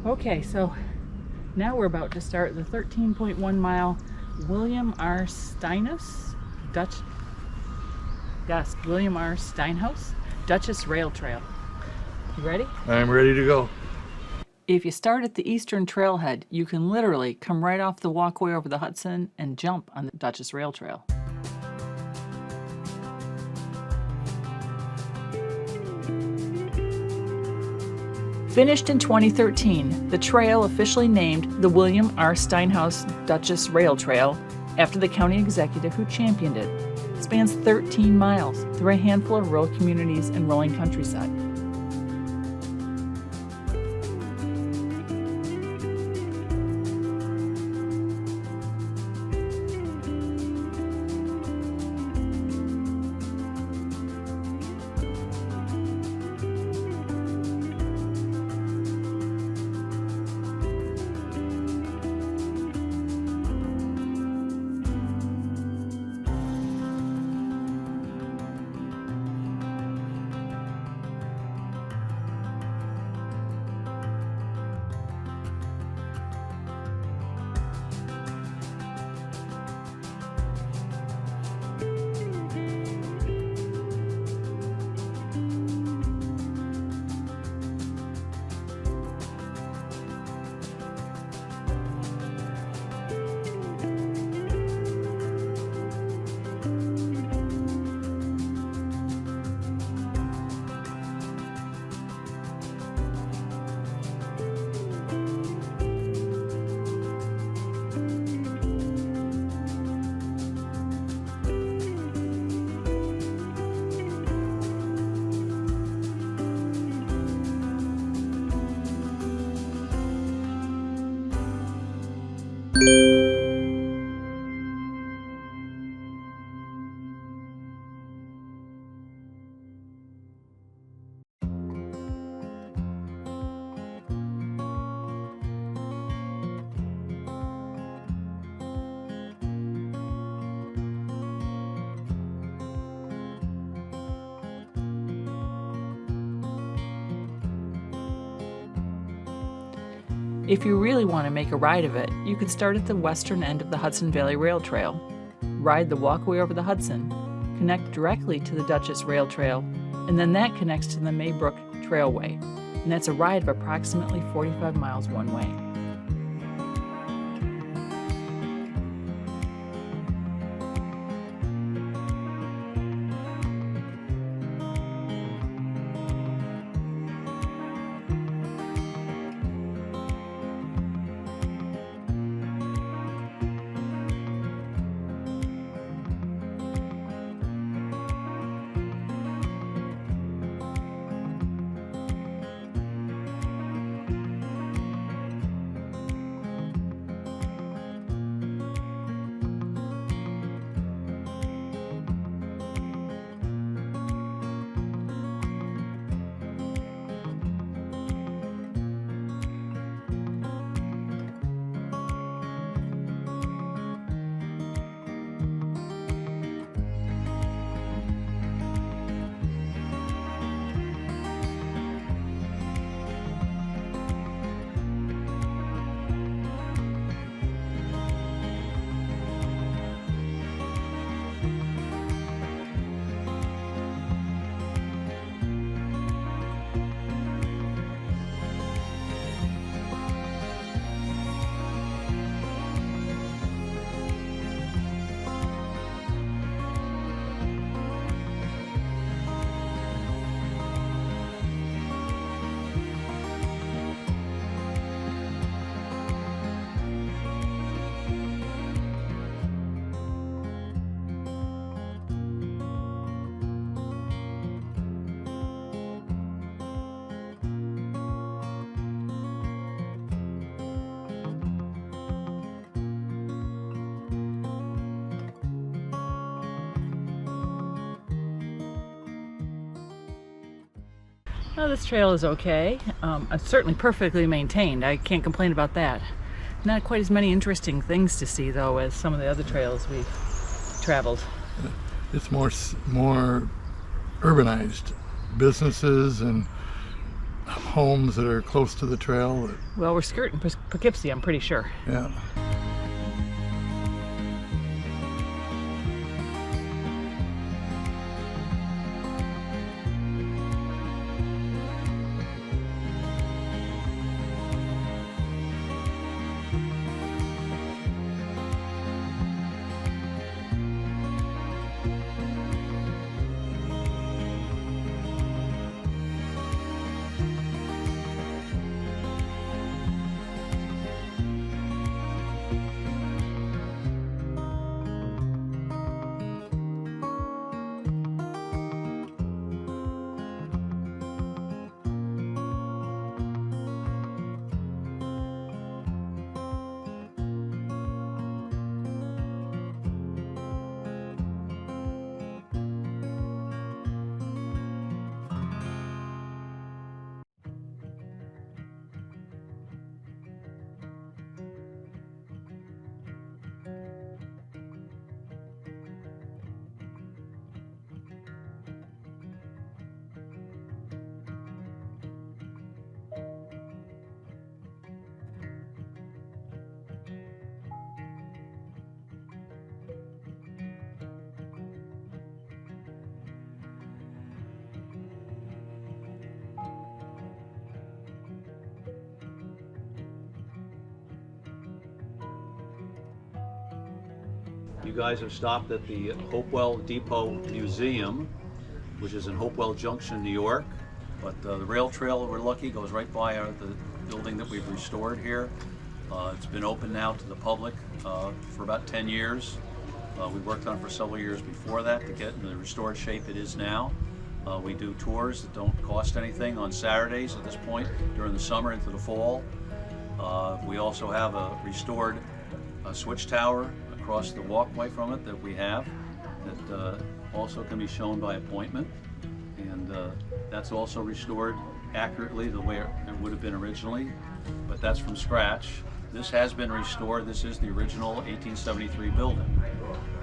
Okay, so now we're about to start the 13.1 mile William R. Steinhaus William R. Steinhaus Dutchess Rail Trail. You ready? I'm ready to go. If you start at the eastern trailhead, you can literally come right off the Walkway Over the Hudson and jump on the Dutchess Rail Trail. Finished in 2013, the trail officially named the William R. Steinhaus Dutchess Rail Trail after the county executive who championed it. It spans 13 miles through a handful of rural communities and rolling countryside. If you really want to make a ride of it, you can start at the western end of the Hudson Valley Rail Trail, ride the Walkway Over the Hudson, connect directly to the Dutchess Rail Trail, and then that connects to the Maybrook Trailway, and that's a ride of approximately 45 miles one way. Well, this trail is okay. It's certainly perfectly maintained. I can't complain about that. Not quite as many interesting things to see, though, as some of the other trails we've traveled. It's more urbanized. Businesses and homes that are close to the trail. Well, we're skirting Poughkeepsie, I'm pretty sure. Yeah. You guys have stopped at the Hopewell Depot Museum, which is in Hopewell Junction, New York. But the rail trail, we're lucky, goes right by the building that we've restored here. It's been open now to the public for about 10 years. We worked on it for several years before that to get in the restored shape it is now. We do tours that don't cost anything on Saturdays at this point during the summer into the fall. We also have a restored switch tower across the walkway from it that we have that also can be shown by appointment, and that's also restored accurately the way it would have been originally, but that's from scratch. This has been restored. This is the original 1873 building.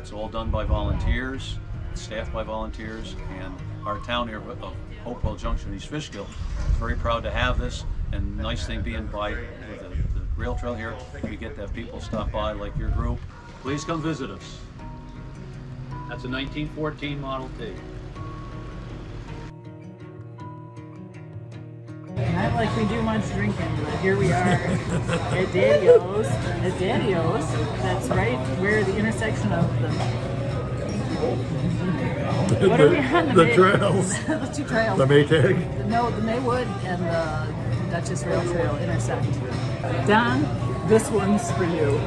It's all done by volunteers, staffed by volunteers, and our town here of Hopewell Junction, East Fishkill, is very proud to have this. And nice thing being by the rail trail here, we get that people stop by like your group. Please come visit us. That's a 1914 Model T. Not like we do much drinking, but here we are at Daddy-O's. At Daddy-O's, that's right where the intersection of the... What are we on? The trails. The two trails. The Maytag. No, the Maywood and the Dutchess Rail Trail intersect. Don, this one's for you.